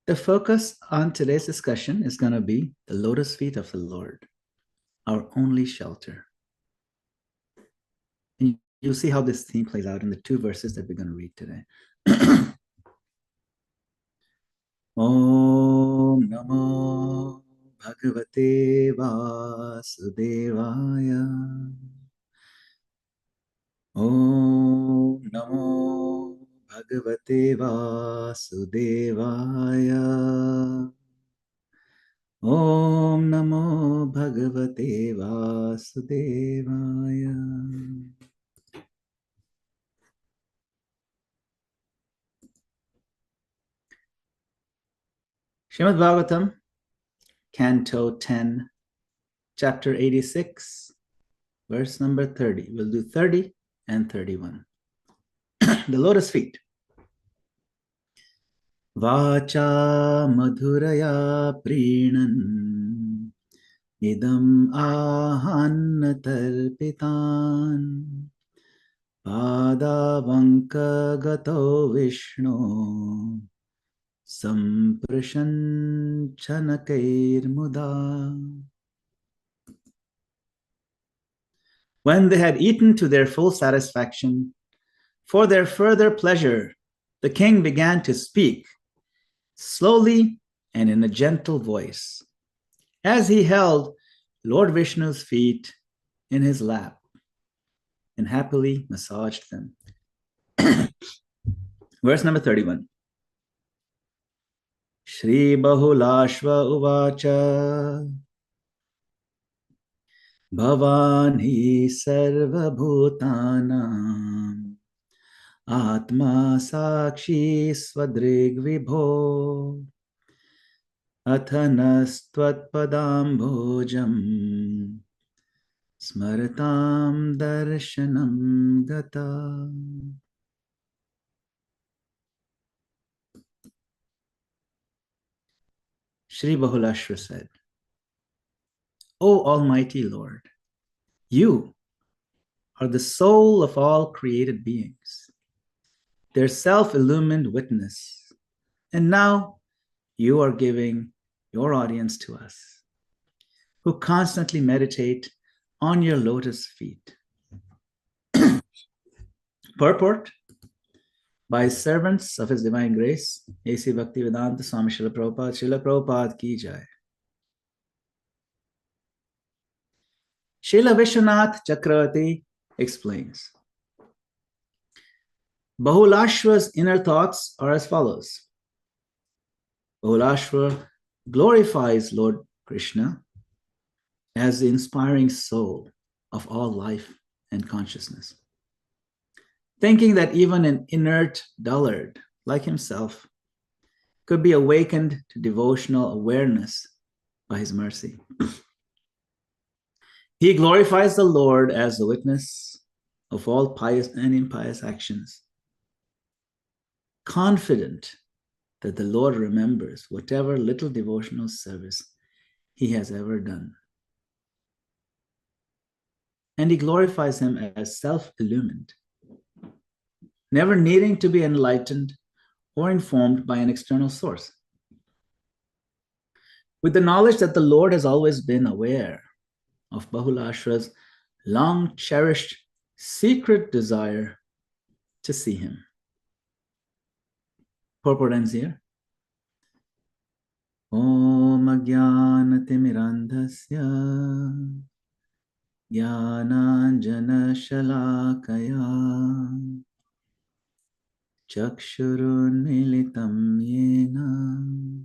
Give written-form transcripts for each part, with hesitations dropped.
The focus on today's discussion is going to be the lotus feet of the Lord, our only shelter. And you'll see how this theme plays out in the two verses that we're going to read today. Om Namo Bhagavate Vasudevaya. Om Namo Bhagavate Vasudevaya. Om Namo Bhagavate Vasudevaya. Srimad Bhagavatam, Canto 10, Chapter 86, verse number 30. We'll do 30 and 31. The lotus feet. Vacha madhuraya prinan idam ahanna tarpitan padavanka gato vishnu samprashanchanakeir muda. When they had eaten to their full satisfaction, for their further pleasure, the king began to speak, slowly and in a gentle voice, as he held Lord Vishnu's feet in his lap and happily massaged them. Verse number 31. Shri Bahulashva Uvacha Bhavani Sarva Bhutanam Atma Sakshi Swadrig Vibho Athanastvat Padam Bhojam Smaratam Darshanam Gata. Shri Bahulashva said, O Almighty Lord, you are the soul of all created beings, their self-illumined witness, and now you are giving your audience to us, who constantly meditate on your lotus feet. Purport by servants of His Divine Grace, A.C. Bhaktivedanta Swami Srila Prabhupada ki jai. Srila Vishwanath Chakravarti explains, Bahulashva's inner thoughts are as follows. Bahulashva glorifies Lord Krishna as the inspiring soul of all life and consciousness, thinking that even an inert dullard like himself could be awakened to devotional awareness by his mercy. He glorifies the Lord as the witness of all pious and impious actions, confident that the Lord remembers whatever little devotional service he has ever done. And he glorifies him as self-illumined, never needing to be enlightened or informed by an external source. With the knowledge that the Lord has always been aware of Bahulashva's long-cherished secret desire to see him. Purport ends here. Om Ajnanatimirandhasya Jnananjana Shalakaya Chakshurunmilitam Yena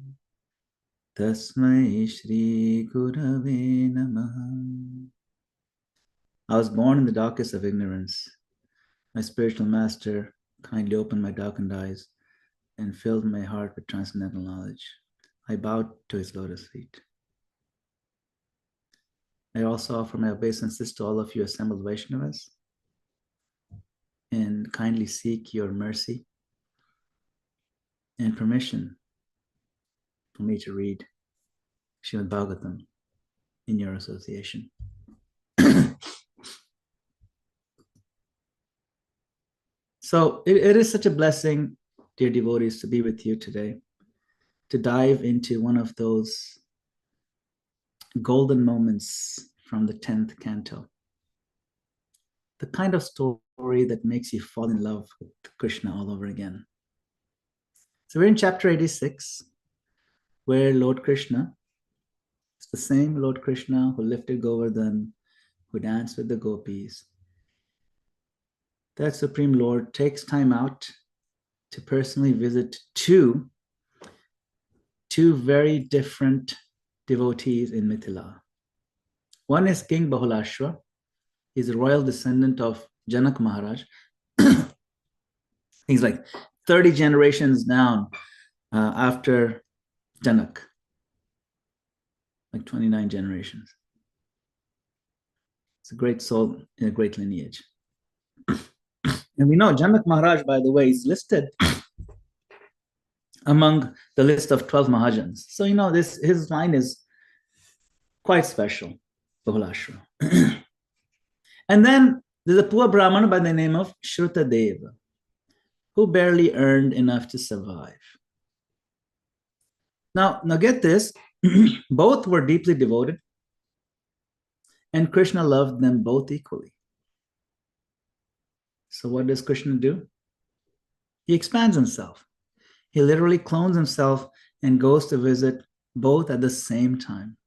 Tasmai Shri Gurave Namaha. I was born in the darkest of ignorance. My spiritual master kindly opened my darkened eyes and filled my heart with transcendental knowledge. I bowed to his lotus feet. I also offer my obeisances to all of you assembled Vaishnavas and kindly seek your mercy and permission for me to read Srimad Bhagavatam in your association. So it is such a blessing, dear devotees, to be with you today, to dive into one of those golden moments from the 10th canto. The kind of story that makes you fall in love with Krishna all over again. So we're in chapter 86, where Lord Krishna, it's the same Lord Krishna who lifted Govardhan, who danced with the gopis. That Supreme Lord takes time out to personally visit two very different devotees in Mithila. One is King Bahulashva. He's a royal descendant of Janak Maharaj. He's like 30 generations down after Janak, like 29 generations. It's a great soul in a great lineage. And we know Janak Maharaj, by the way, is listed among the list of 12 Mahajans. So, his line is quite special, Bahulashva. And then there's a poor Brahmana by the name of Shrutadeva, who barely earned enough to survive. Now get this, both were deeply devoted, and Krishna loved them both equally. So what does Krishna do? He expands himself. He literally clones himself and goes to visit both at the same time.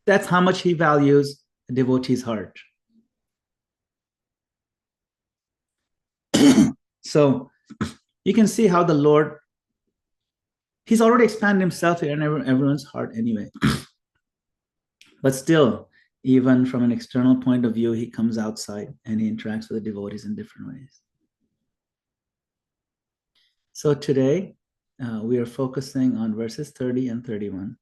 That's how much he values a devotee's heart. So you can see how the Lord, he's already expanded himself in everyone's heart anyway. But still, even from an external point of view, he comes outside and he interacts with the devotees in different ways. So today, we are focusing on verses 30 and 31,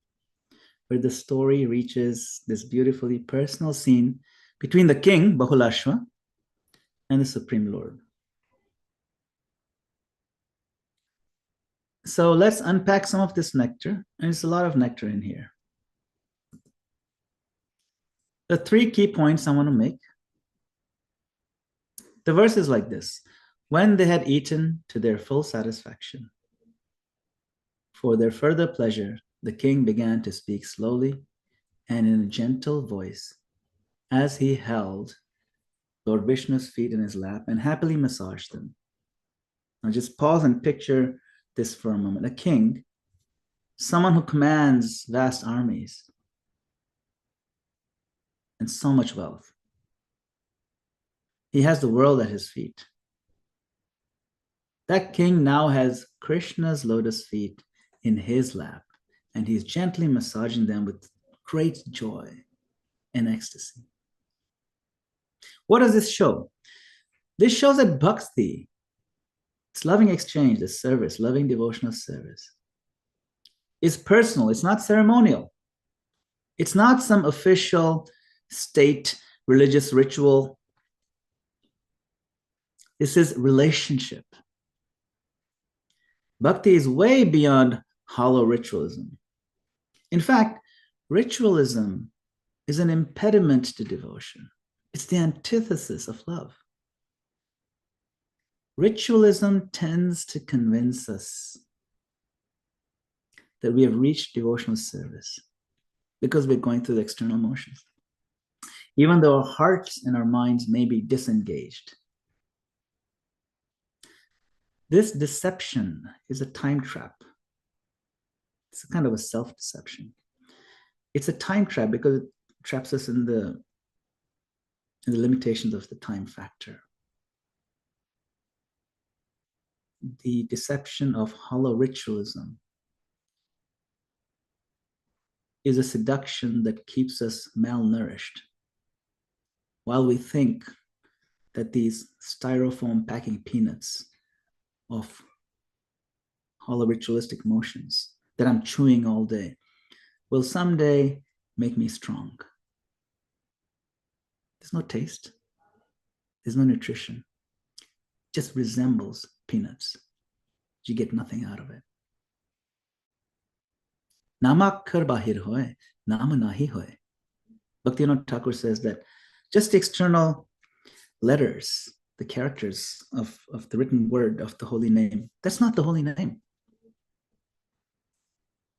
where the story reaches this beautifully personal scene between the king, Bahulashva, and the Supreme Lord. So let's unpack some of this nectar, and it's a lot of nectar in here. The 3 key points I want to make. The verse is like this: when they had eaten to their full satisfaction, for their further pleasure, the king began to speak slowly and in a gentle voice as he held Lord Vishnu's feet in his lap and happily massaged them. Now just pause and picture this for a moment. A king, someone who commands vast armies and so much wealth. He has the world at his feet. That king now has Krishna's lotus feet in his lap, and he's gently massaging them with great joy and ecstasy. What does this show? This shows that bhakti, it's loving exchange, the service, loving devotional service, is personal. It's not ceremonial. It's not some official state religious ritual. This is relationship. Bhakti is way beyond hollow ritualism. In fact, ritualism is an impediment to devotion. It's the antithesis of love. Ritualism tends to convince us that we have reached devotional service because we're going through the external motions, even though our hearts and our minds may be disengaged. This deception is a time trap. It's a kind of a self-deception. It's a time trap because it traps us in the limitations of the time factor. The deception of hollow ritualism is a seduction that keeps us malnourished while we think that these styrofoam packing peanuts of hollow ritualistic motions that I'm chewing all day will someday make me strong. There's no taste. There's no nutrition. It just resembles peanuts. You get nothing out of it. Namak kar bahir hoy, nama nahi hoy. Bhaktivinoda Thakur says that just the external letters, the characters of the written word of the holy name, that's not the holy name.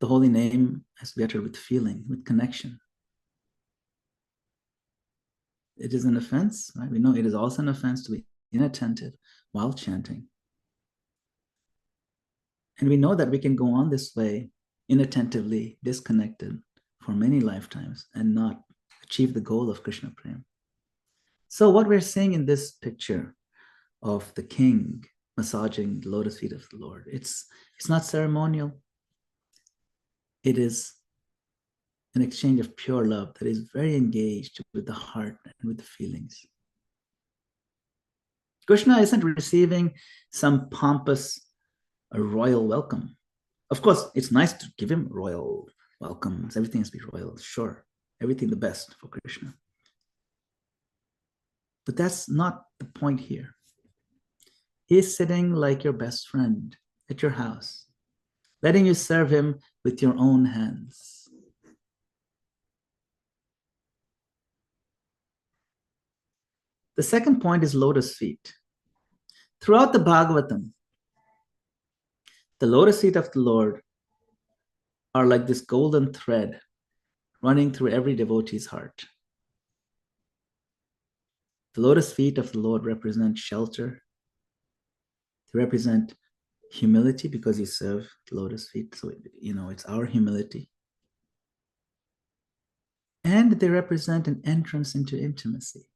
The holy name has to be uttered with feeling, with connection. It is an offense, right? We know it is also an offense to be inattentive while chanting. And we know that we can go on this way inattentively, disconnected for many lifetimes and not achieve the goal of Krishna Prem. So what we're seeing in this picture of the king massaging the lotus feet of the Lord, it's not ceremonial. It is an exchange of pure love that is very engaged with the heart and with the feelings. Krishna isn't receiving some pompous royal welcome. Of course, it's nice to give him royal welcomes. Everything has to be royal, sure. Everything the best for Krishna. But that's not the point here. He's sitting like your best friend at your house, letting you serve him with your own hands. The second point is lotus feet. Throughout the Bhagavatam, the lotus feet of the Lord are like this golden thread running through every devotee's heart. The lotus feet of the Lord represent shelter. They represent humility because you serve the lotus feet. So, it's our humility. And they represent an entrance into intimacy.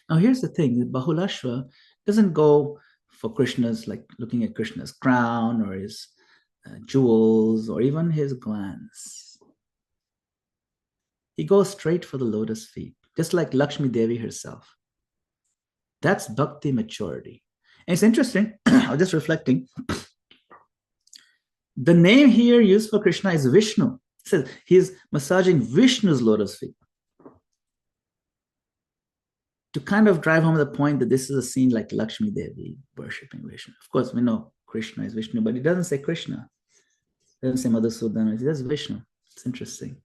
Now, here's the thing. The Bahulashva doesn't go for Krishna's, like looking at Krishna's crown or his jewels or even his glands. He goes straight for the lotus feet, just like Lakshmi Devi herself. That's bhakti maturity. And it's interesting, I was just reflecting. The name here used for Krishna is Vishnu. It says he's massaging Vishnu's lotus feet. To kind of drive home the point that this is a scene like Lakshmi Devi worshipping Vishnu. Of course, we know Krishna is Vishnu, but it doesn't say Krishna. It doesn't say Madhusudana. It says Vishnu. It's interesting.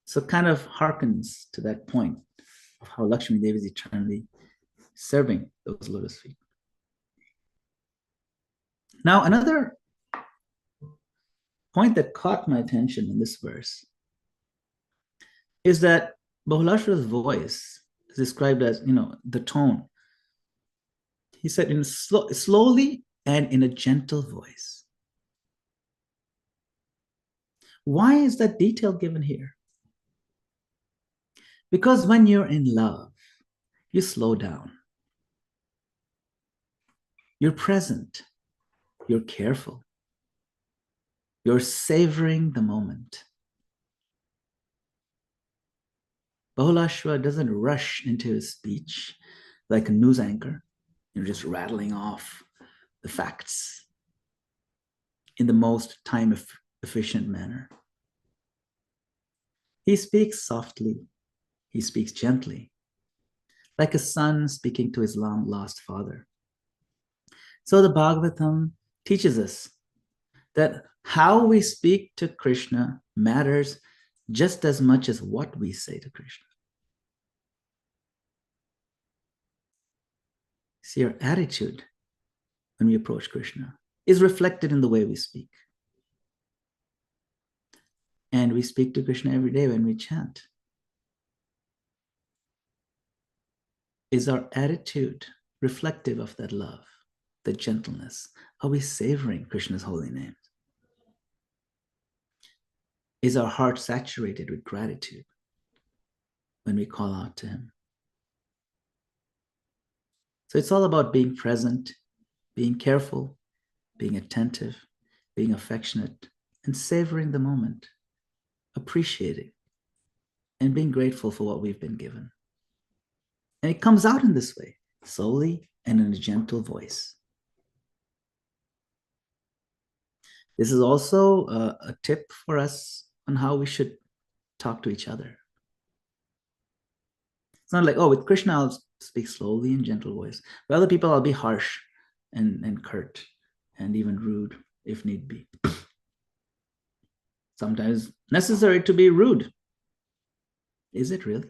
So it kind of harkens to that point of how Lakshmi Devi is eternally serving those lotus feet. Now, another point that caught my attention in this verse is that Bahulashvara's voice is described as, the tone. He said slowly and in a gentle voice. Why is that detail given here? Because when you're in love, you slow down. You're present. You're careful. You're savoring the moment. Bahulashva doesn't rush into his speech like a news anchor, just rattling off the facts in the most time-efficient manner. He speaks softly. He speaks gently, like a son speaking to his long-lost father. So the Bhagavatam teaches us that how we speak to Krishna matters just as much as what we say to Krishna. See, our attitude when we approach Krishna is reflected in the way we speak. And we speak to Krishna every day when we chant. Is our attitude reflective of that love, the gentleness? Are we savoring Krishna's holy name? Is our heart saturated with gratitude when we call out to him? So it's all about being present, being careful, being attentive, being affectionate, and savoring the moment, appreciating, and being grateful for what we've been given. And it comes out in this way, slowly and in a gentle voice. This is also a tip for us on how we should talk to each other. It's not like, with Krishna, I'll speak slowly in gentle voice. With other people, I'll be harsh and curt and even rude if need be. Sometimes necessary to be rude. Is it really?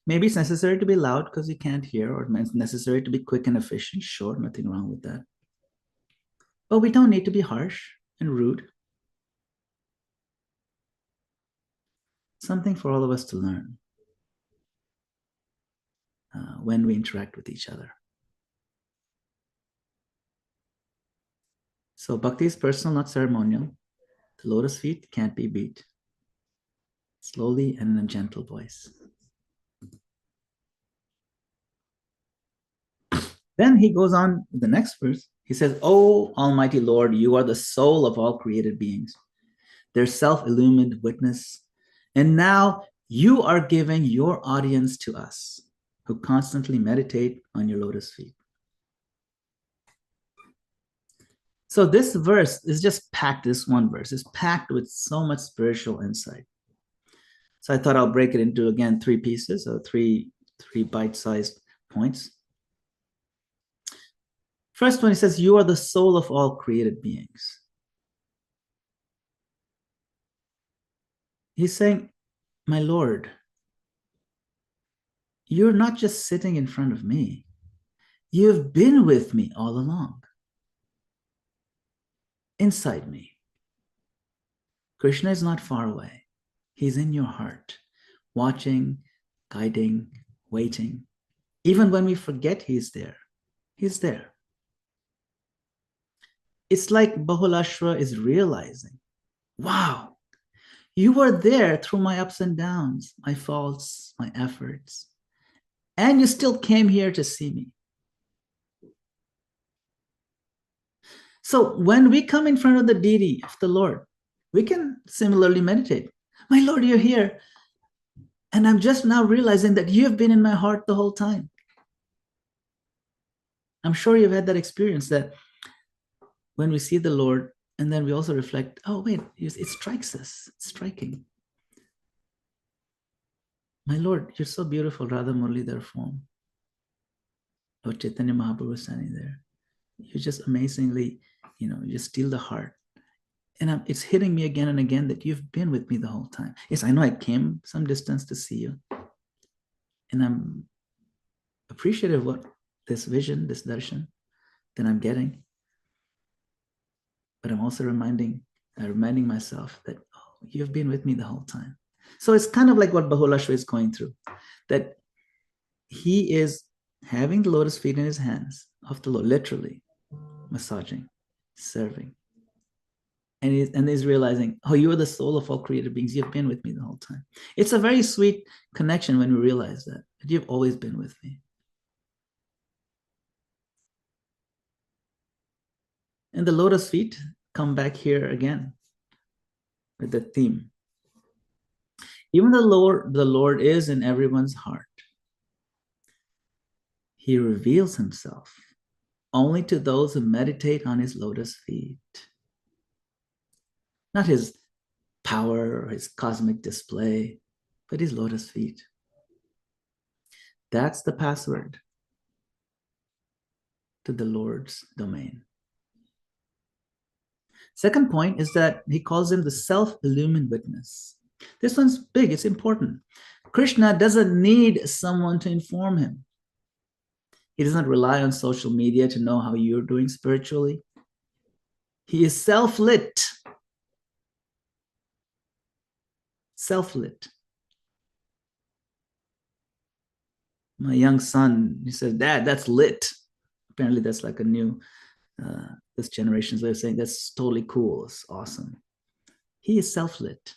Maybe it's necessary to be loud because you can't hear, or it's necessary to be quick and efficient. Sure, nothing wrong with that. But we don't need to be harsh and rude. Something for all of us to learn when we interact with each other. So bhakti is personal, not ceremonial. The lotus feet can't be beat. Slowly and in a gentle voice. Then he goes on the next verse. He says, "O Almighty Lord, you are the soul of all created beings, their self-illumined witness. And now you are giving your audience to us who constantly meditate on your lotus feet." So this verse is just packed, this one verse is packed with so much spiritual insight. So I thought I'll break it into, again, three pieces, or three bite-sized points. First one, he says, you are the soul of all created beings. He's saying, my Lord, you're not just sitting in front of me. You've been with me all along. Inside me. Krishna is not far away. He's in your heart, watching, guiding, waiting. Even when we forget he's there, he's there. It's like Bahulashva is realizing, wow, you were there through my ups and downs, my faults, my efforts, and you still came here to see me. So when we come in front of the deity of the Lord, we can similarly meditate. My Lord, you're here. And I'm just now realizing that you have been in my heart the whole time. I'm sure you've had that experience, that when we see the Lord, and then we also reflect, oh, wait, it strikes us. It's striking. My Lord, you're so beautiful, Radha Muralidhar form. Lord Chaitanya Mahaprabhu standing there. You just amazingly, you just steal the heart. And it's hitting me again and again that you've been with me the whole time. Yes, I know I came some distance to see you. And I'm appreciative of what this vision, this darshan that I'm getting. But I'm also reminding myself that, oh, you've been with me the whole time. So it's kind of like what Bahulashva is going through, that he is having the lotus feet in his hands of the Lord, literally massaging, serving. And he's realizing, oh, you are the soul of all created beings. You've been with me the whole time. It's a very sweet connection when we realize that you've always been with me. And the lotus feet come back here again with the theme. Even the Lord is in everyone's heart. He reveals himself only to those who meditate on his lotus feet. Not his power or his cosmic display, but his lotus feet. That's the password to the Lord's domain. Second point is that he calls him the self-illumined witness. This one's big, it's important. Krishna doesn't need someone to inform him. He does not rely on social media to know how you're doing spiritually. He is self-lit. Self-lit. My young son, he says, Dad, that's lit. Apparently that's like a new, this generation's way of saying that's totally cool. It's awesome. He is self-lit.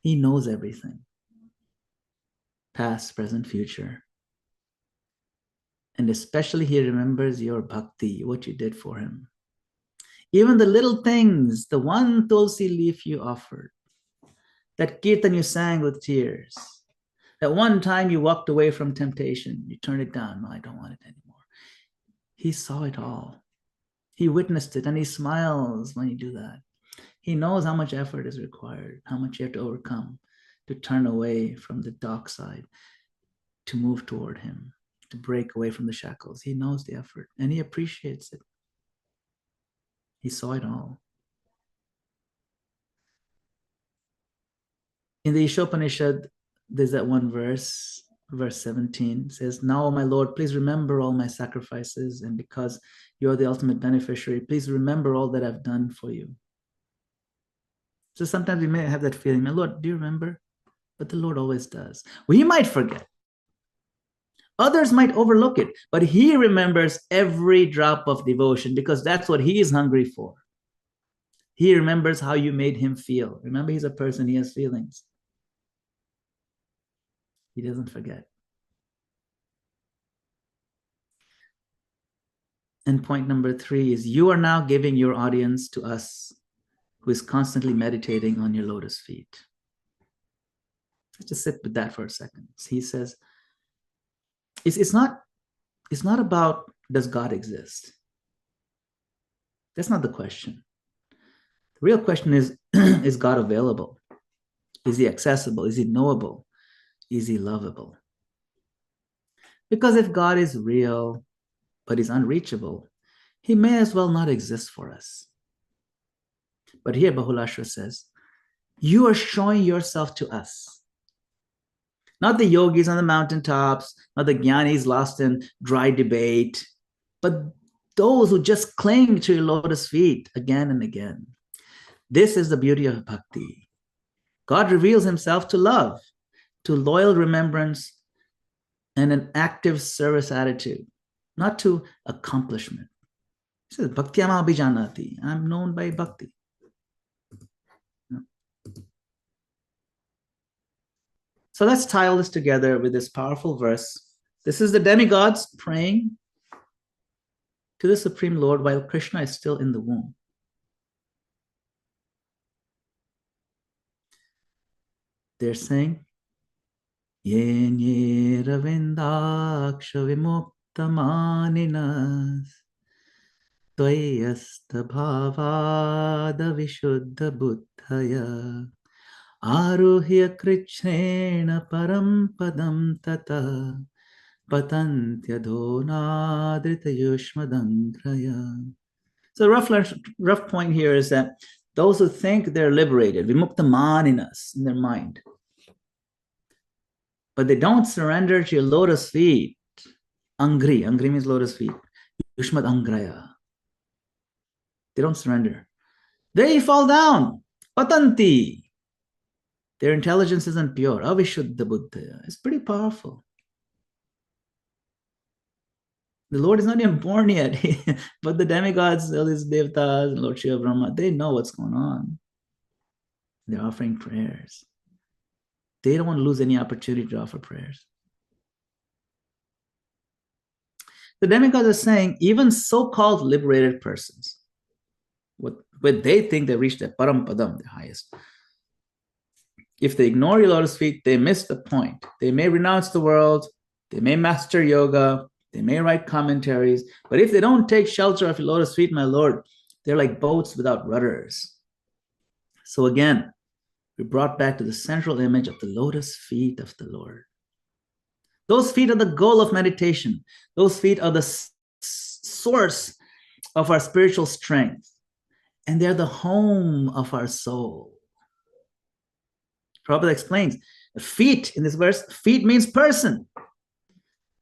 He knows everything. Past, present, future. And especially he remembers your bhakti, what you did for him. Even the little things, the one tulsi leaf you offered, that kirtan you sang with tears, that one time you walked away from temptation, you turned it down. No, I don't want it anymore. He saw it all. He witnessed it, and he smiles when you do that. He knows how much effort is required, how much you have to overcome to turn away from the dark side, to move toward him, to break away from the shackles. He knows the effort, and he appreciates it. He saw it all. In the Ishopanishad, there's that one verse verse 17 says, "Now, my Lord, please remember all my sacrifices, and because you're the ultimate beneficiary, please remember all that I've done for you." So sometimes we may have that feeling, "My Lord, do you remember?" But the Lord always does. We might forget. Others might overlook it, but he remembers every drop of devotion because that's what he is hungry for. He remembers how you made him feel. Remember, he's a person, he has feelings. He doesn't forget. And point number 3 is, you are now giving your audience to us, who is constantly meditating on your lotus feet. Let's just sit with that for a second. He says, it's not about, does God exist? That's not the question. The real question is God available? Is he accessible? Is he knowable? Is he lovable? Because if God is real, but is unreachable, he may as well not exist for us. But here Bahulashra says, you are showing yourself to us. Not the yogis on the mountaintops, not the jnanis lost in dry debate, but those who just cling to your lotus feet again and again. This is the beauty of bhakti. God reveals himself to love, to loyal remembrance, and an active service attitude, not to accomplishment. He says, Bhaktyama abhijanati. I'm known by bhakti. So let's tie all this together with this powerful verse. This is the demigods praying to the Supreme Lord while Krishna is still in the womb. They're saying, Yen ye ravindaksha vimuktamaninas tvayasta bhavada vishuddha buddhaya aruhya krichnena param padam tata patantyadhonadrita yushmadantraya. So rough point here is that those who think they're liberated, vimuktamaninas, in their mind, but they don't surrender to your lotus feet. Angri means lotus feet. Yushmad angraya. They don't surrender. They fall down. Patanti. Their intelligence isn't pure. Avishuddha buddhaya. It's pretty powerful. The Lord is not even born yet, but the demigods, all these devtas, Lord Shiva Brahma, they know what's going on. They're offering prayers. They don't want to lose any opportunity to offer prayers. The demigods are saying, even so-called liberated persons, when they think they reached the parampadam, the highest, if they ignore your lotus feet, they miss the point. They may renounce the world, they may master yoga, they may write commentaries, but if they don't take shelter of your lotus feet, my Lord, they're like boats without rudders. So again, we're brought back to the central image of the lotus feet of the Lord. Those feet are the goal of meditation. Those feet are the source of our spiritual strength. And they're the home of our soul. Prabhupada explains, feet in this verse, feet means person.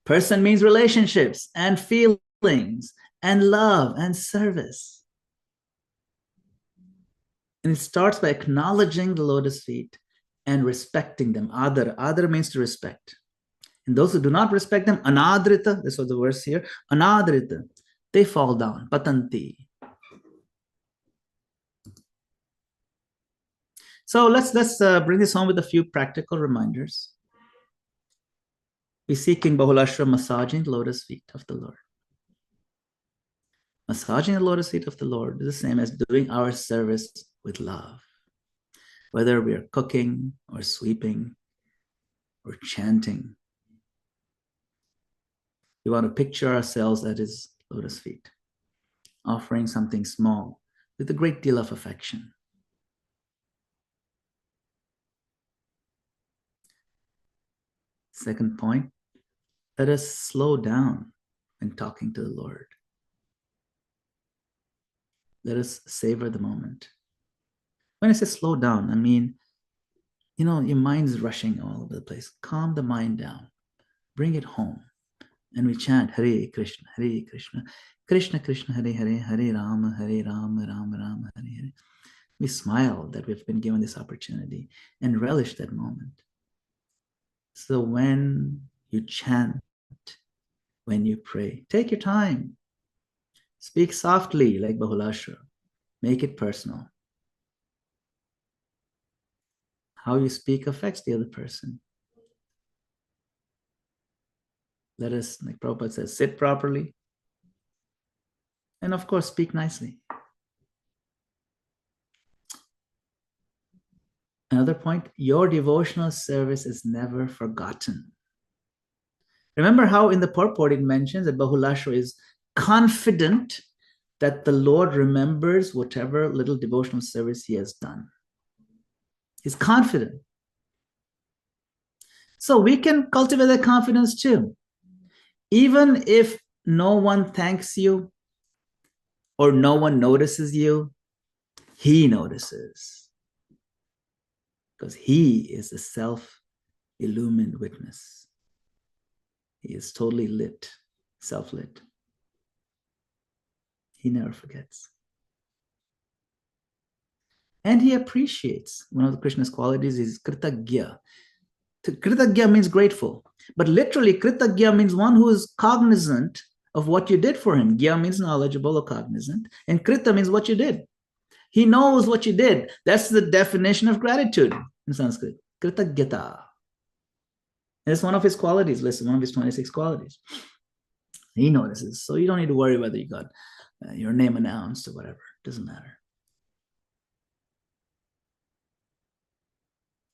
Person means relationships and feelings and love and service. And it starts by acknowledging the lotus feet and respecting them. Adar means to respect. And those who do not respect them, anadrita, this was the verse here, anadrita, they fall down, patanti. So let's bring this home with a few practical reminders. We see King Bahulashra massaging the lotus feet of the Lord. Massaging the lotus feet of the Lord is the same as doing our service with love. Whether we are cooking or sweeping or chanting, we want to picture ourselves at his lotus feet, offering something small with a great deal of affection. Second point, let us slow down when talking to the Lord. Let us savor the moment. When I say slow down, I mean, your mind's rushing all over the place. Calm the mind down. bring it home. And we chant Hare Krishna, Krishna Krishna, Hare Hare, Hare Rama, Rama Rama, Hare Hare. We smile that we've been given this opportunity and relish that moment. So when you chant, when you pray, take your time. Speak softly like Bahulashra. Make it personal. How you speak affects the other person. Let us, like Prabhupada says, sit properly. And of course, speak nicely. Another point, your devotional service is never forgotten. Remember how in the purport it mentions that Bahulashra is confident that the Lord remembers whatever little devotional service he has done. He's confident. So we can cultivate that confidence too. Even if no one thanks you or no one notices you, he notices. Because he is a self-illumined witness. He is totally lit, self-lit. He never forgets. And he appreciates. One of Krishna's qualities is kritagya. Kritagya means grateful. But literally, kritagya means one who is cognizant of what you did for him. Gya means knowledgeable or cognizant. And krita means what you did. He knows what you did. That's the definition of gratitude in Sanskrit. Kritagyata. And it's one of his qualities, listen, one of his 26 qualities. He notices. So you don't need to worry whether you got your name announced or whatever. It doesn't matter.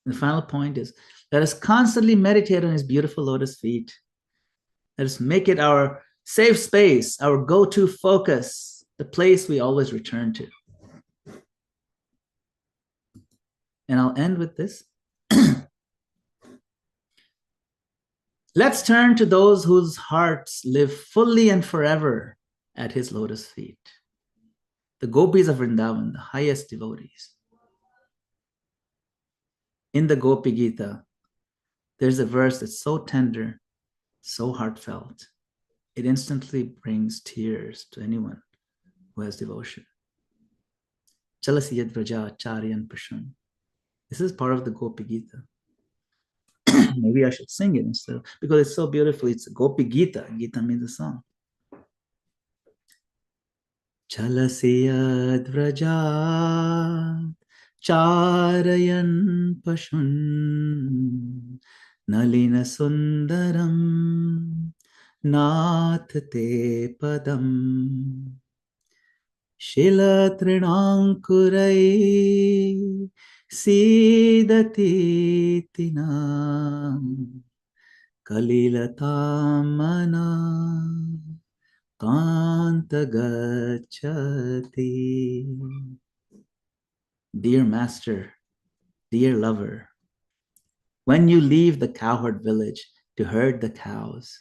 And the final point is, let us constantly meditate on his beautiful lotus feet. Let us make it our safe space, our go-to focus, the place we always return to. And I'll end with this. Let's turn to those whose hearts live fully and forever at his lotus feet. The gopis of Vrindavan, the highest devotees. In the Gopi Gita, there's a verse that's so tender, so heartfelt, it instantly brings tears to anyone who has devotion. Chalasi yad vraja charyan pashun. This is part of the Gopi Gita. Maybe I should sing it instead, because it's so beautiful. It's a Gopi Gita. Gita means a song. Chalasi yad vraja Charayan Pashun Nalina Sundaram Nathate Padam Shila Trinankurai Sidati Tinam Kalilatamana Kanta Gachati. Dear Master, dear lover, when you leave the cowherd village to herd the cows,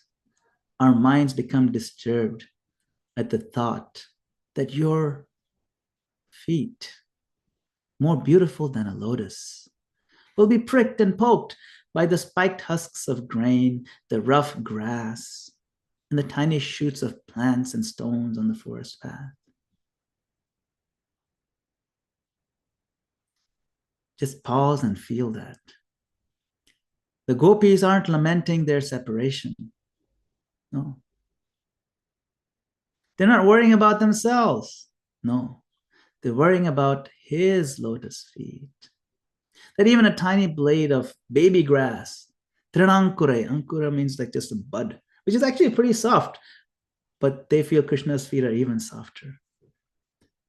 our minds become disturbed at the thought that your feet, more beautiful than a lotus, will be pricked and poked by the spiked husks of grain, the rough grass, and the tiny shoots of plants and stones on the forest path. Just pause and feel that. The gopis aren't lamenting their separation. No. They're not worrying about themselves. No. They're worrying about his lotus feet. That even a tiny blade of baby grass, trinankure, ankura means like just a bud, which is actually pretty soft, but they feel Krishna's feet are even softer.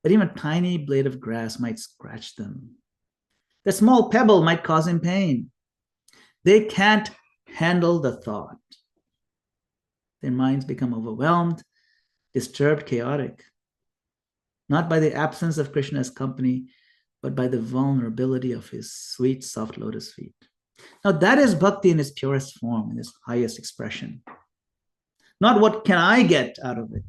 That even a tiny blade of grass might scratch them. The small pebble might cause him pain. They can't handle the thought. Their minds become overwhelmed, disturbed, chaotic, not by the absence of Krishna's company, but by the vulnerability of his sweet, soft lotus feet. Now that is bhakti in its purest form, in its highest expression. Not what can I get out of it?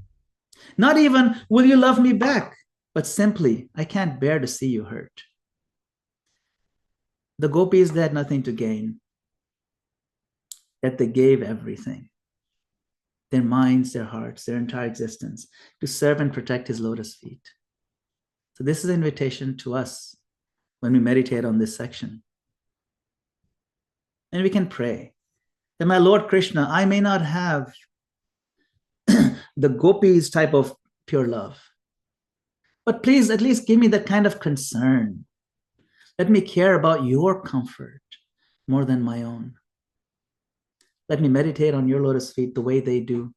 Not even, will you love me back? But simply, I can't bear to see you hurt. The gopis, they had nothing to gain. yet they gave everything, their minds, their hearts, their entire existence, to serve and protect his lotus feet. So this is an invitation to us when we meditate on this section. And we can pray that, my Lord Krishna, I may not have the gopis type of pure love, but please at least give me that kind of concern. Let me care about your comfort more than my own. Let me meditate on your lotus feet the way they do,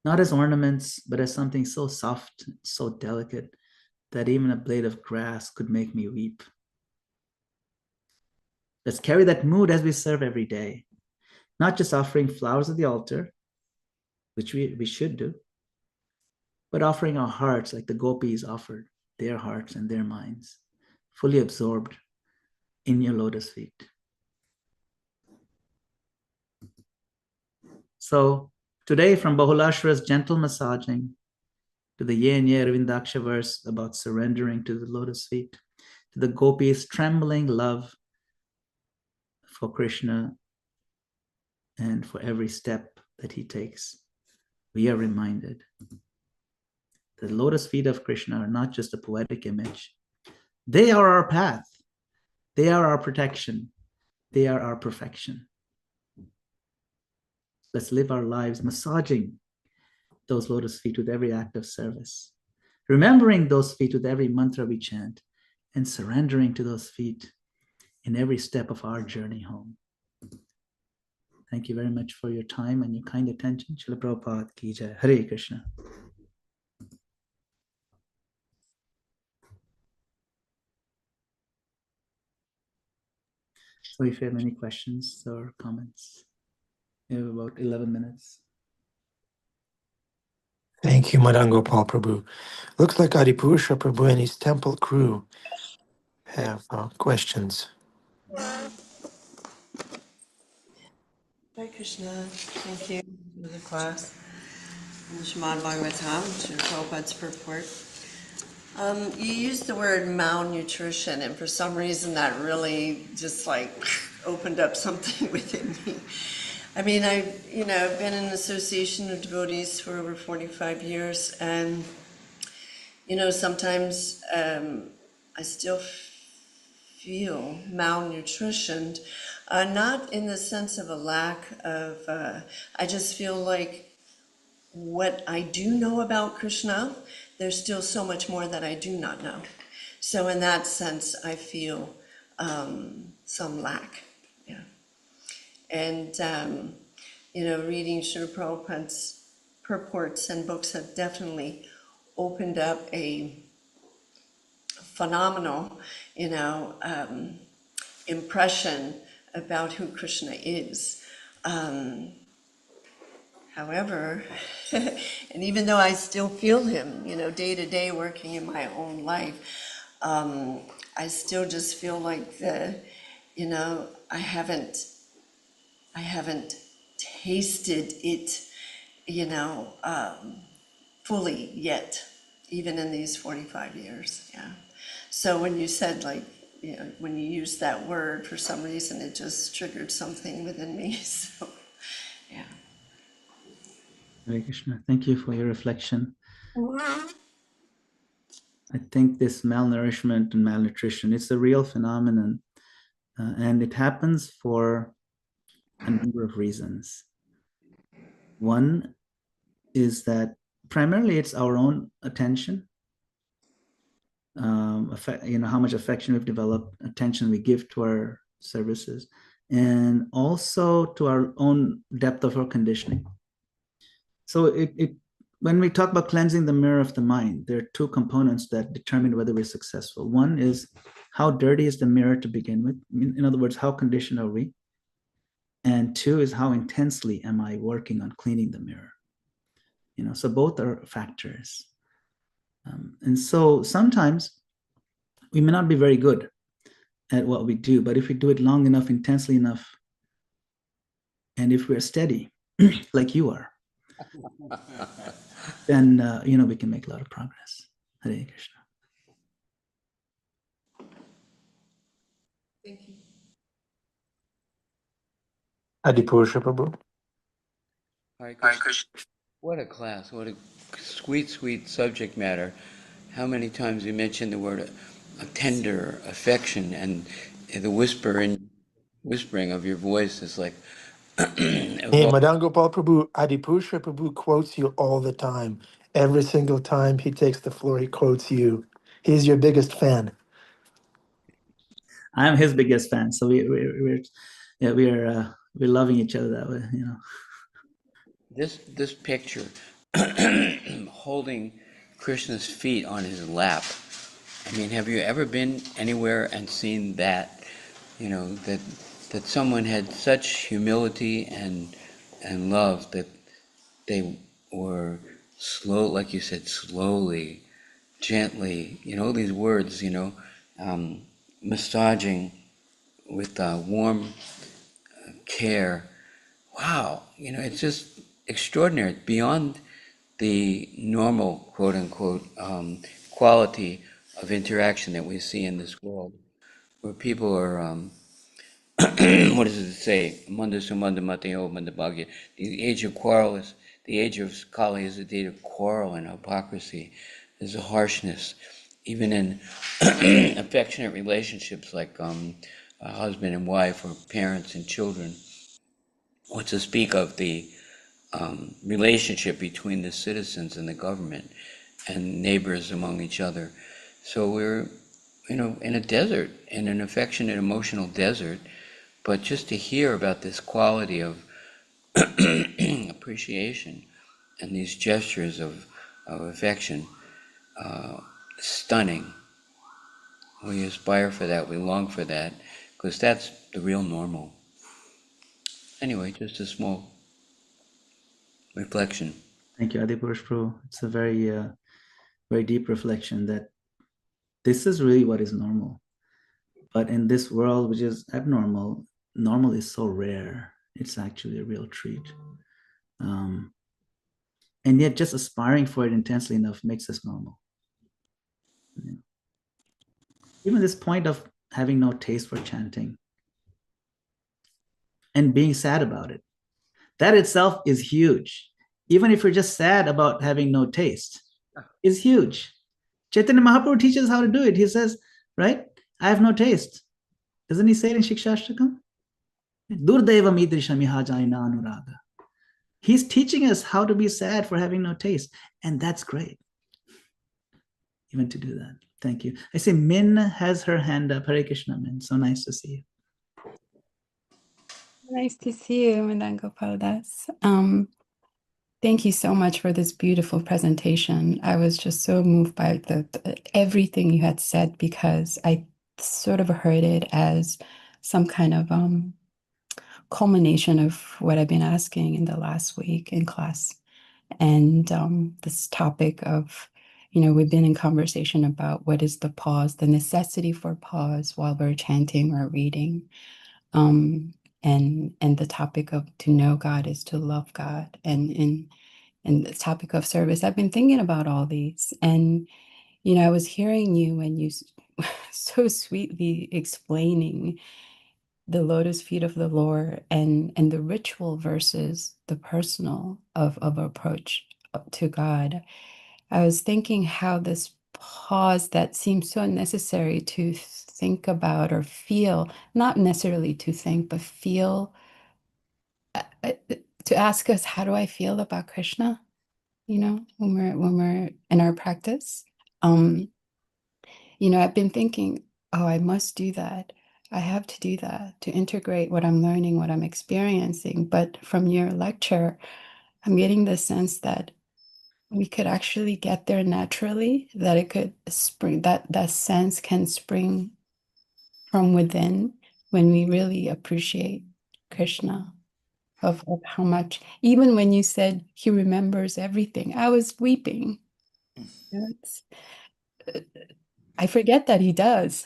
not as ornaments, but as something so soft, so delicate, that even a blade of grass could make me weep. Let's carry that mood as we serve every day, not just offering flowers at the altar, which we should do, but offering our hearts like the gopis offered their hearts and their minds, fully absorbed in your lotus feet. So today, from Bahulashvara's gentle massaging to the Ye Nye Arvindaksha verse about surrendering to the lotus feet, to the gopis' trembling love for Krishna and for every step that he takes, we are reminded that the lotus feet of Krishna are not just a poetic image. They are our path. They are our protection. They are our perfection. Let's live our lives massaging those lotus feet with every act of service, remembering those feet with every mantra we chant, and surrendering to those feet in every step of our journey home. Thank you very much for your time and your kind attention. Srila Prabhupada ki jai. Hare Krishna. So if you have any questions or comments, we have about 11 minutes. Thank you, Madana-gopāla Prabhu. Looks like Adipurusha Prabhu and his temple crew have questions. Hare Krishna, thank you for the class. In the Srimad Bhagavatam, Srila Prabhupada's purport. You used the word malnutrition, and for some reason that really just like opened up something within me. I mean, I've been in an association of devotees for over 45 years, and sometimes I still feel malnutritioned, not in the sense of a lack of, I just feel like what I do know about Krishna, there's still so much more that I do not know. So in that sense, I feel some lack. Yeah. And, reading Srila Prabhupada's purports and books have definitely opened up a phenomenal, impression about who Krishna is. However, and even though I still feel him, day to day working in my own life, I still just feel like I haven't tasted it, fully yet, even in these 45 years. Yeah. So when you said when you used that word, for some reason, it just triggered something within me. So, yeah. Hare Krishna. Thank you for your reflection. I think this malnourishment and malnutrition, it's a real phenomenon, and it happens for a number of reasons. One is that primarily it's our own attention, how much affection we've developed, attention we give to our services, and also to our own depth of our conditioning. So when we talk about cleansing the mirror of the mind, there are two components that determine whether we're successful. One is how dirty is the mirror to begin with? In other words, how conditioned are we? And two is how intensely am I working on cleaning the mirror? So both are factors. And so sometimes we may not be very good at what we do, but if we do it long enough, intensely enough, and if we're steady, like you are, then we can make a lot of progress. Hare Krishna. Thank you. Adipurusha Prabhu. Hare Krishna. What a class. What a sweet, sweet subject matter. How many times you mentioned the word a tender affection, and the whispering of your voice is like Hey, Madana-gopāla Prabhu, Adipurusha Prabhu quotes you all the time. Every single time he takes the floor, he quotes you. He's your biggest fan. I'm his biggest fan, so we're loving each other that way, you know. this picture holding Krishna's feet on his lap. I mean, have you ever been anywhere and seen that? You know, that someone had such humility and love that they were slow, like you said, slowly, gently, you know, these words, you know, massaging with warm care. Wow, you know, it's just extraordinary. It's beyond the normal, quote unquote, quality of interaction that we see in this world, where people are, what does it say? Manda sumanda mateo manda bhagya. The age of quarrel is, the age of Kali is the age of quarrel and hypocrisy. There's a harshness, even in affectionate relationships like a husband and wife or parents and children. What to speak of the relationship between the citizens and the government and neighbors among each other. So we're, you know, in a desert, in an affectionate, emotional desert, but just to hear about this quality of appreciation and these gestures of affection, stunning. We aspire for that, we long for that, because that's the real normal. Anyway, just a small reflection. Thank you, Adipurush Prabhu. It's a very deep reflection that this is really what is normal. But in this world, which is abnormal, normal is so rare. It's actually a real treat. And yet just aspiring for it intensely enough makes us normal. Yeah. Even this point of having no taste for chanting and being sad about it, that itself is huge. Even if you're just sad about having no taste, is huge. Chaitanya Mahaprabhu teaches how to do it. He says, right, I have no taste. Doesn't he say it in Shikshashtakam? Durdevam idrisham ihajaina anuraga. He's teaching us how to be sad for having no taste. And that's great. Even to do that. Thank you. I see Min has her hand up. Hare Krishna, Min. So nice to see you. Nice to see you, Madana-gopāla. Thank you so much for this beautiful presentation. I was just so moved by everything you had said, because I sort of heard it as some kind of culmination of what I've been asking in the last week in class. And this topic of, you know, we've been in conversation about what is the pause, the necessity for pause while we're chanting or reading. And the topic of to know God is to love God. And in the topic of service, I've been thinking about all these. And, you know, I was hearing you when you so sweetly explaining the lotus feet of the Lord and the ritual versus the personal of approach to God. I was thinking how this pause that seems so necessary to think about or feel, not necessarily to think, but feel, to ask us, how do I feel about Krishna? You know, when we're in our practice. You know, I've been thinking, oh, I must do that. I have to do that to integrate what I'm learning, what I'm experiencing. But from your lecture, I'm getting the sense that we could actually get there naturally, that it could spring, that sense can spring from within when we really appreciate Krishna, of how much, even when you said he remembers everything, I was weeping. You know, I forget that he does.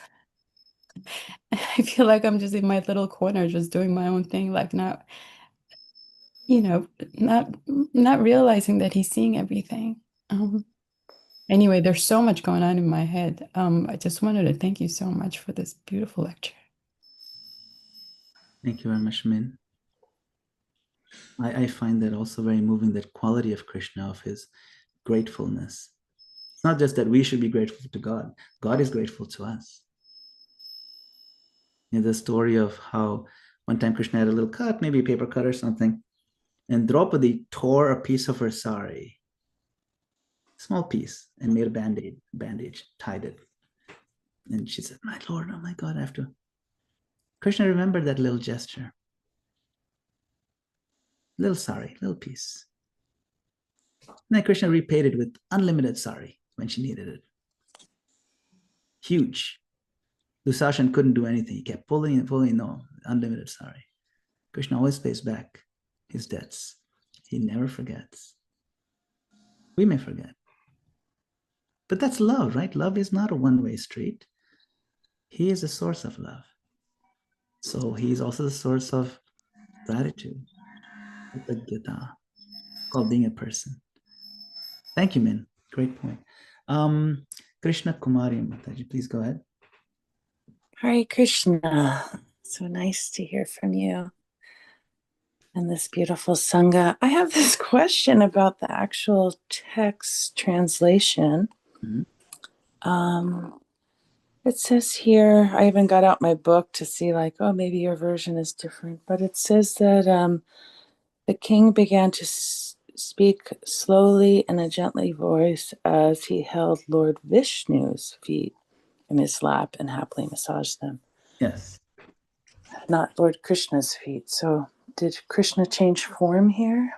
I feel like I'm just in my little corner, just doing my own thing, like not, you know, not realizing that he's seeing everything. Anyway, there's so much going on in my head. I just wanted to thank you so much for this beautiful lecture. Thank you very much, Min. I find that also very moving, that quality of Krishna, of his gratefulness. It's not just that we should be grateful to God. God is grateful to us. The story of how one time Krishna had a little cut, maybe a paper cut or something, and Draupadi tore a piece of her sari, small piece, and made a bandage, tied it. And she said, my Lord, oh my God, I have to. Krishna remembered that little gesture. Little sari, little piece. And then Krishna repaid it with unlimited sari when she needed it. Huge. Dusashan couldn't do anything. He kept pulling and pulling, no, unlimited sari. Krishna always pays back his debts. He never forgets. We may forget. But that's love, right? Love is not a one-way street. He is the source of love. So he's also the source of gratitude. Called being a person. Thank you, Min. Great point. Krishna Kumari Mataji, please go ahead. Hare Krishna. So nice to hear from you and this beautiful Sangha. I have this question about the actual text translation. It says here, I even got out my book to see like, oh, maybe your version is different, but it says that the king began to speak slowly in a gently voice as he held Lord Vishnu's feet in his lap and happily massaged them. Yes. Not Lord Krishna's feet. So did Krishna change form here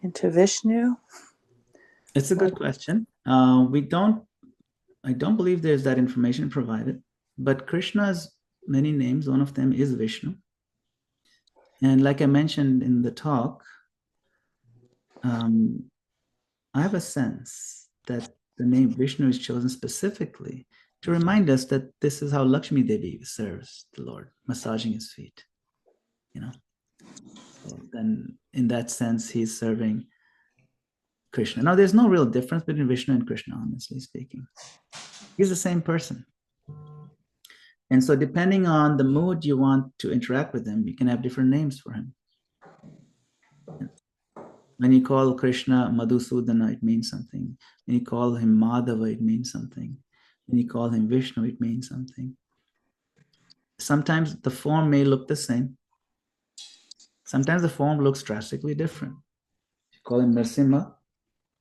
into Vishnu? It's a good question. I don't believe there's that information provided, but Krishna's many names, one of them is Vishnu. And like I mentioned in the talk, I have a sense that the name Vishnu is chosen specifically to remind us that this is how Lakshmi Devi serves the Lord, massaging his feet. So then in that sense, he's serving Krishna. Now, there's no real difference between Vishnu and Krishna, honestly speaking. He's the same person. And so depending on the mood you want to interact with him, you can have different names for him. When you call Krishna Madhusudana, it means something. When you call him Madhava, it means something. When you call him Vishnu, it means something. Sometimes the form may look the same. Sometimes the form looks drastically different. If you call him Narasimha,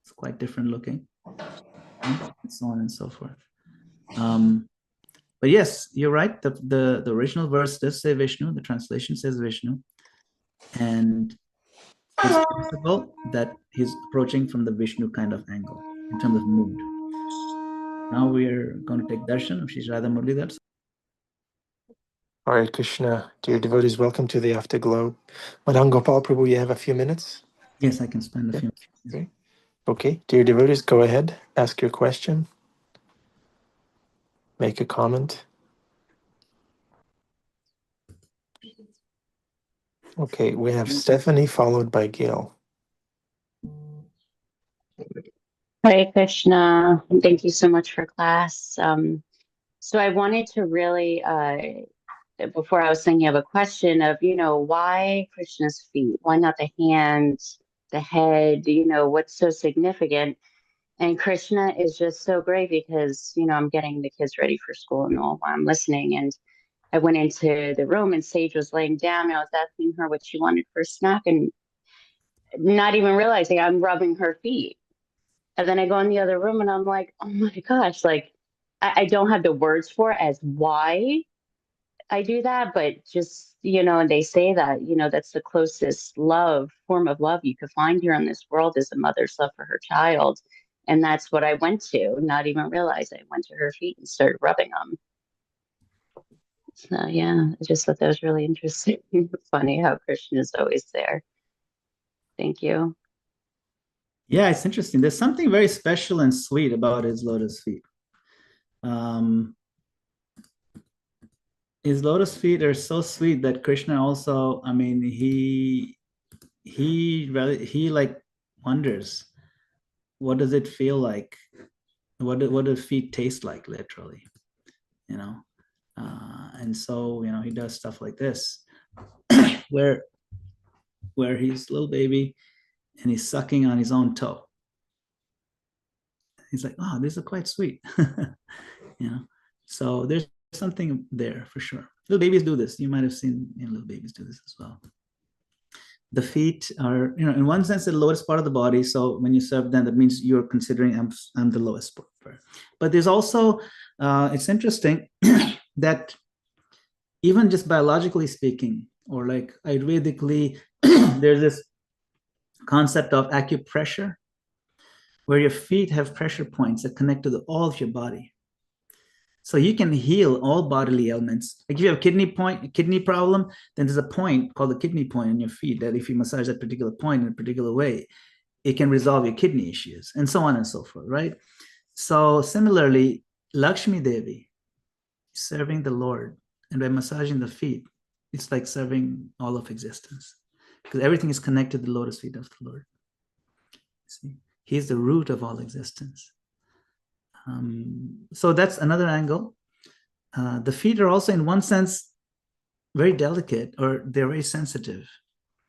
it's quite different looking, and so on and so forth. But yes, you're right. The original verse does say Vishnu. The translation says Vishnu. And it's possible that he's approaching from the Vishnu kind of angle in terms of mood. Now we're going to take darshan of Shri Radha Muralidhar. Hare Krishna. Dear devotees, welcome to the Afterglow. Madana-gopāla Prabhu, you have a few minutes? Yes, I can spend a few minutes. Okay, dear devotees, go ahead. Ask your question. Make a comment. Okay, we have Stephanie followed by Gail. Hare Krishna. Thank you so much for class. So I wanted to really, before I was thinking of a question of, why Krishna's feet? Why not the hands, the head? What's so significant? And Krishna is just so great because, I'm getting the kids ready for school and all while I'm listening. And I went into the room and Sage was laying down. And I was asking her what she wanted for a snack and not even realizing I'm rubbing her feet. And then I go in the other room and I'm like, oh my gosh, like I don't have the words for it as why I do that, but just, and they say that, that's the closest form of love you could find here in this world is a mother's love for her child. And that's what I went to, not even realize I went to her feet and started rubbing them. So yeah, I just thought that was really interesting. Funny how Krishna is always there. Thank you. Yeah, it's interesting. There's something very special and sweet about his lotus feet. His lotus feet are so sweet that Krishna also, he like wonders, what does it feel like? What do feet taste like, literally? And so he does stuff like this, where where he's a little baby and he's sucking on his own toe. He's like, oh, these are quite sweet. So there's something there for sure. Little babies do this. You might have seen little babies do this as well. The feet are, in one sense, the lowest part of the body. So when you serve them, that means you're considering I'm the lowest part. But there's also, it's interesting that even just biologically speaking, or like Ayurvedically, there's this concept of acupressure, where your feet have pressure points that connect to all of your body. So you can heal all bodily ailments. Like if you have a kidney problem, then there's a point called the kidney point in your feet that if you massage that particular point in a particular way, it can resolve your kidney issues, and so on and so forth, right? So similarly, Lakshmi Devi is serving the Lord, and by massaging the feet, it's like serving all of existence, because everything is connected to the lotus feet of the Lord. See, he's the root of all existence. So that's another angle. The feet are also, in one sense, very delicate, or they're very sensitive.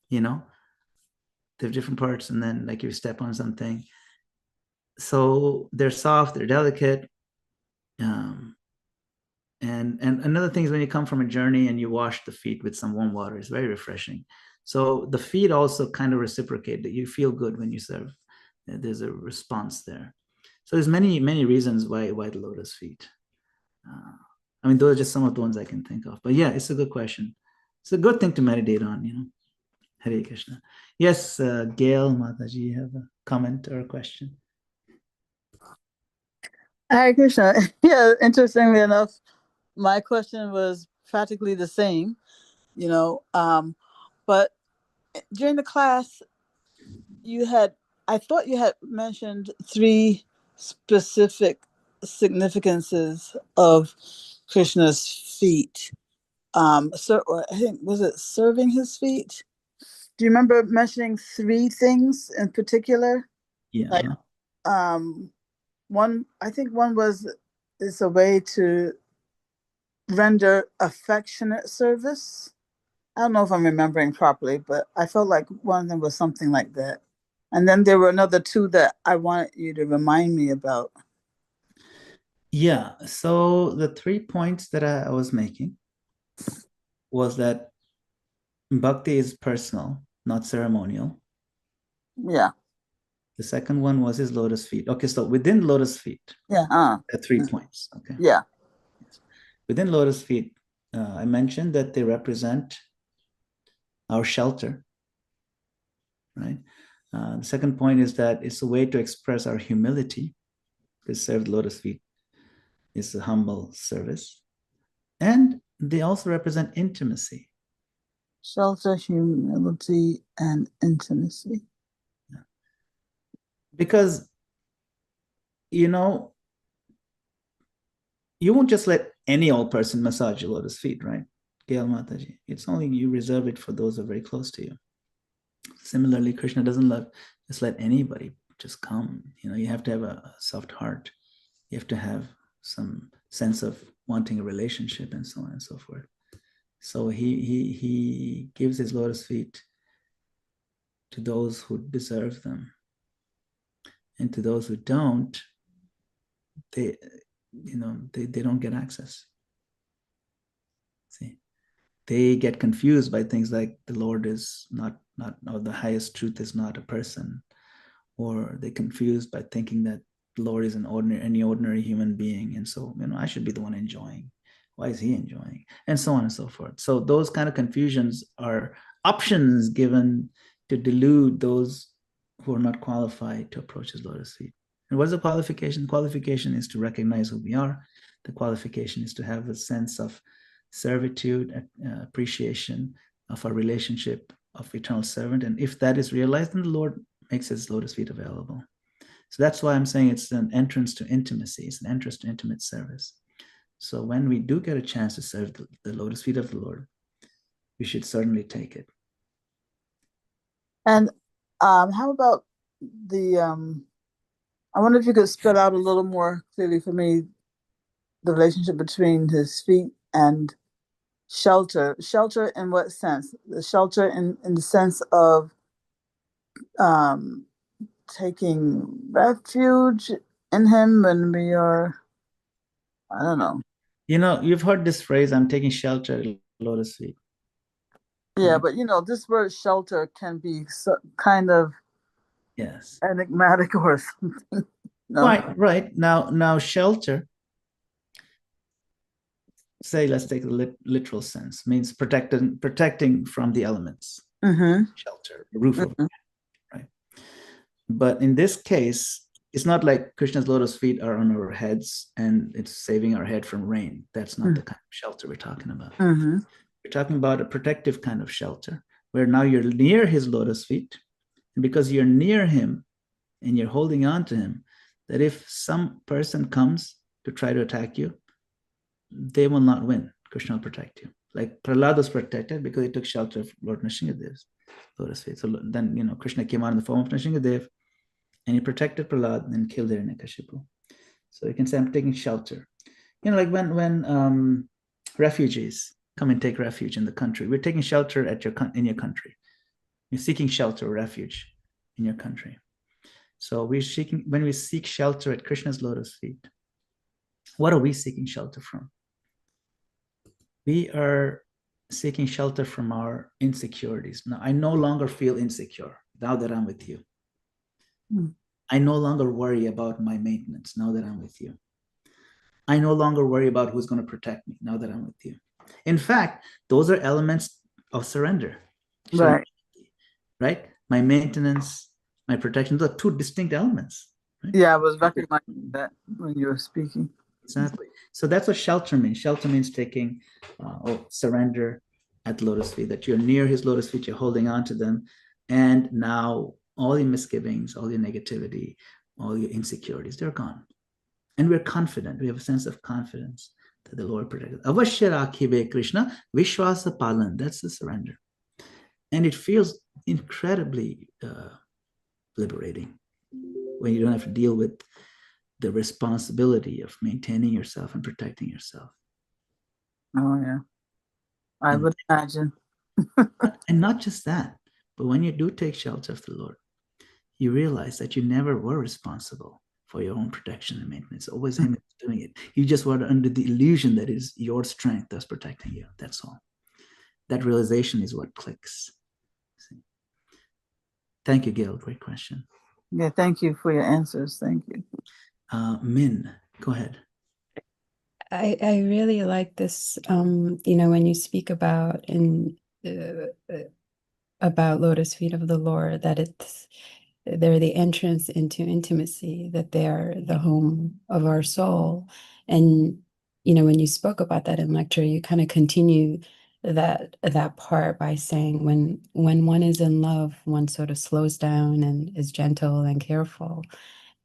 They have different parts, and then like you step on something, so they're soft, they're delicate. And another thing is when you come from a journey and you wash the feet with some warm water, it's very refreshing. So the feet also kind of reciprocate that you feel good when you serve. There's a response there. So there's many reasons why the lotus feet. Those are just some of the ones I can think of. But yeah, it's a good question. It's a good thing to meditate on, Hare Krishna. Yes, Gail, Mataji, you have a comment or a question? Hare Krishna. Yeah, interestingly enough, my question was practically the same, but during the class, I thought you had mentioned 3 specific significances of Krishna's feet. So I think, was it serving his feet? Do you remember mentioning 3 things in particular? Yeah. Like, one was, it's a way to render affectionate service. I don't know if I'm remembering properly, but I felt like one of them was something like that. And then there were another 2 that I want you to remind me about. Yeah. So the 3 points that I was making was that bhakti is personal, not ceremonial. Yeah. The second one was his lotus feet. Okay, so within lotus feet, there are 3 points. Okay. Yeah. Within lotus feet, I mentioned that they represent our shelter, right? The second point is that it's a way to express our humility. To serve lotus feet is a humble service. And they also represent intimacy. Shelter, humility, and intimacy. Yeah. Because, you won't just let any old person massage your lotus feet, right? Gail Mataji. It's only you reserve it for those who are very close to you. Similarly, Krishna doesn't just let anybody just come. You have to have a soft heart. You have to have some sense of wanting a relationship, and so on and so forth. So he gives his lotus feet to those who deserve them, and to those who don't, they don't get access. See, they get confused by things like the Lord is not, or the highest truth is not a person, or they're confused by thinking that the Lord is any ordinary human being, and so I should be the one enjoying. Why is he enjoying? And so on and so forth. So those kind of confusions are options given to delude those who are not qualified to approach his lotus feet. And what is the qualification? Qualification is to recognize who we are. The qualification is to have a sense of servitude, appreciation of our relationship of eternal servant. And if that is realized, then the Lord makes his lotus feet available. So that's why I'm saying it's an entrance to intimacy. It's an entrance to intimate service. So when we do get a chance to serve the lotus feet of the Lord, we should certainly take it. And how about I wonder if you could spell out a little more clearly for me the relationship between his feet and Shelter. Shelter in what sense? The shelter in the sense of um, taking refuge in him when we are, I don't know. You know, you've heard this phrase, I'm taking shelter at Lotus feet. Yeah, right? but you know, this word shelter can be kind of Yes. enigmatic or something. No. Right. Now shelter, say, let's take the literal sense, means protecting from the elements. Mm-hmm. Shelter, roof over, right? But in this case, it's not like Krishna's lotus feet are on our heads and it's saving our head from rain. That's not the kind of shelter we're talking about. Mm-hmm. We're talking about a protective kind of shelter where now you're near his lotus feet. And because you're near him and you're holding on to him, that if some person comes to try to attack you, they will not win. Krishna will protect you. Like Prahlad was protected because he took shelter of Lord Nrsingadev's lotus feet. So then, Krishna came out in the form of Nrsingadev and he protected Prahlad and killed Hiranyakashipu. So you can say, I'm taking shelter. Like when refugees come and take refuge in the country, we're taking shelter in your country. You're seeking shelter or refuge in your country. So when we seek shelter at Krishna's lotus feet, what are we seeking shelter from? We are seeking shelter from our insecurities. Now, I no longer feel insecure now that I'm with you. I no longer worry about my maintenance now that I'm with you. I no longer worry about who's going to protect me now that I'm with you. In fact, those are elements of surrender. Right? My maintenance, my protection, those are two distinct elements. Right? Yeah, I was recognizing that when you were speaking. Exactly. So that's what shelter means. Shelter means taking or surrender at lotus feet, that you're near his lotus feet, you're holding on to them. And now all your misgivings, all your negativity, all your insecurities, they're gone. And we're confident. We have a sense of confidence that the Lord protects. Avashya rakhibe Krishna, Vishwasa Palan. That's the surrender. And it feels incredibly liberating when you don't have to deal with the responsibility of maintaining yourself and protecting yourself. Oh, yeah. I would imagine. And not just that, but when you do take shelter of the Lord, you realize that you never were responsible for your own protection and maintenance. It's always him doing it. You just were under the illusion that it is your strength that's protecting you. That's all. That realization is what clicks. See? Thank you, Gail. Great question. Yeah, thank you for your answers. Thank you. Min, go ahead. I really like this, when you speak about about lotus feet of the Lord, that they're the entrance into intimacy, that they're the home of our soul. And, when you spoke about that in lecture, you kind of continue that part by saying when one is in love, one sort of slows down and is gentle and careful.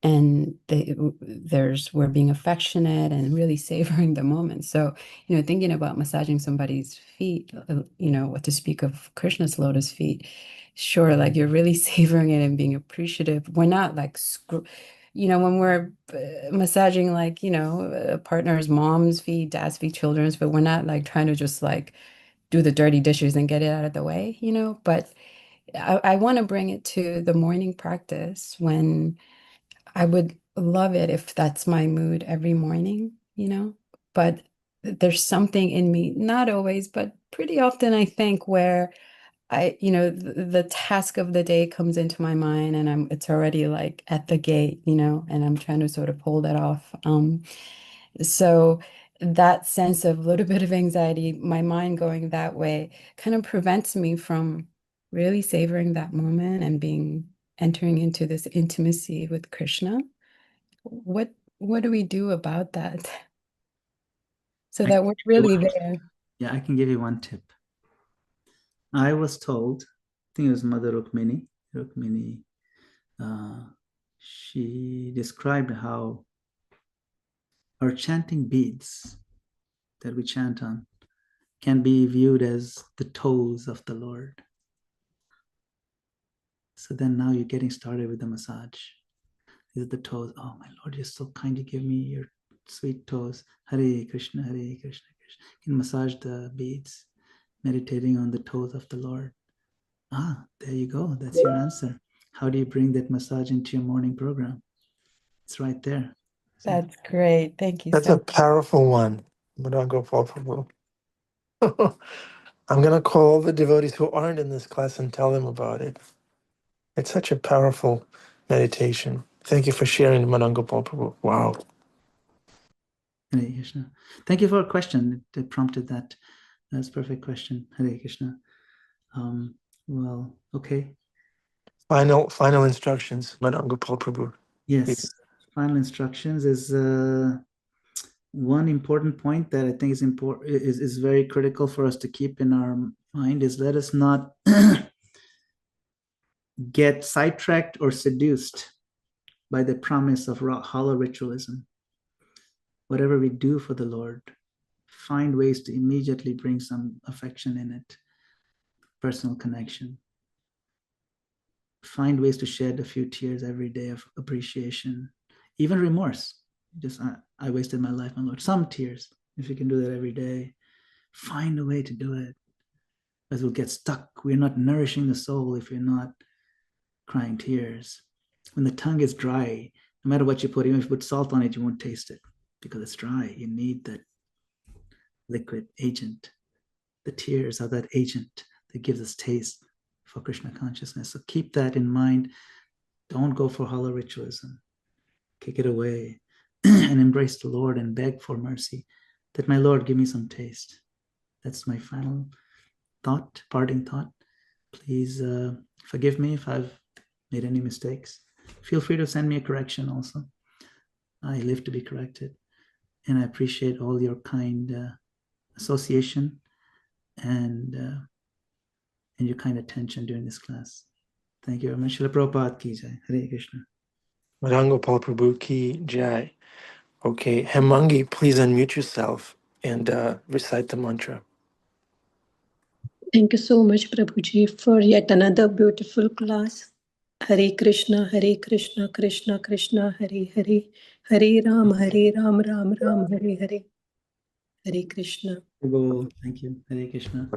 And we're being affectionate and really savoring the moment. So, thinking about massaging somebody's feet, what to speak of Krishna's lotus feet, sure, like you're really savoring it and being appreciative. We're not like, when we're massaging, like, a partner's mom's feet, dad's feet, children's, but we're not like trying to just like do the dirty dishes and get it out of the way, but I want to bring it to the morning practice when I would love it if that's my mood every morning, but there's something in me, not always, but pretty often, I think, where the task of the day comes into my mind and it's already like at the gate, and I'm trying to sort of pull that off. So that sense of a little bit of anxiety, my mind going that way kind of prevents me from really savoring that moment and entering into this intimacy with Krishna. What do we do about that so that we're really there? Yeah, I can give you one tip. I was told, I think it was Mother Rukmini, she described how our chanting beads that we chant on can be viewed as the toes of the Lord. So then now you're getting started with the massage. These are the toes. Oh, my Lord, you're so kind. You give me your sweet toes. Hare Krishna, Hare Krishna, Krishna You can massage the beads, meditating on the toes of the Lord. Ah, there you go. That's your answer. How do you bring that massage into your morning program? It's right there. That's great. Thank you That's so a powerful one. Madana-gopāla Prabhu. I'm going to call all the devotees who aren't in this class and tell them about it. It's such a powerful meditation. Thank you for sharing, Madana-gopāla Prabhu. Wow. Hare Krishna. Thank you for a question. It prompted that. That's a perfect question. Hare Krishna. Well, okay. Final instructions, Madana-gopāla Prabhu. Yes. Please. Final instructions is one important point that I think is important, is very critical for us to keep in our mind, is let us not get sidetracked or seduced by the promise of hollow ritualism. Whatever we do for the Lord, find ways to immediately bring some affection in it, personal connection. Find ways to shed a few tears every day of appreciation, even remorse. Just, I wasted my life, my Lord. Some tears, if you can do that every day, find a way to do it. As we'll get stuck. We're not nourishing the soul if you're not crying tears. When the tongue is dry, no matter what you put, even if you put salt on it, you won't taste it because it's dry. You need that liquid agent. The tears are that agent that gives us taste for Krishna consciousness. So keep that in mind. Don't go for hollow ritualism. Kick it away and embrace the Lord and beg for mercy that my Lord give me some taste. That's my final thought, parting thought. Please forgive me if I've made any mistakes. Feel free to send me a correction also. I live to be corrected. And I appreciate all your kind association and your kind attention during this class. Thank you very much. Srila Prabhupada ki jai. Hare Krishna. Madana-gopāla Prabhu ki jai. Okay, Hemangi, please unmute yourself and recite the mantra. Thank you so much, Prabhuji, for yet another beautiful class. Hare Krishna, Krishna Krishna, Hare Hare, Hare Ram, Ram Ram, Hare Hare. Hare Krishna. Thank you. Hare Krishna.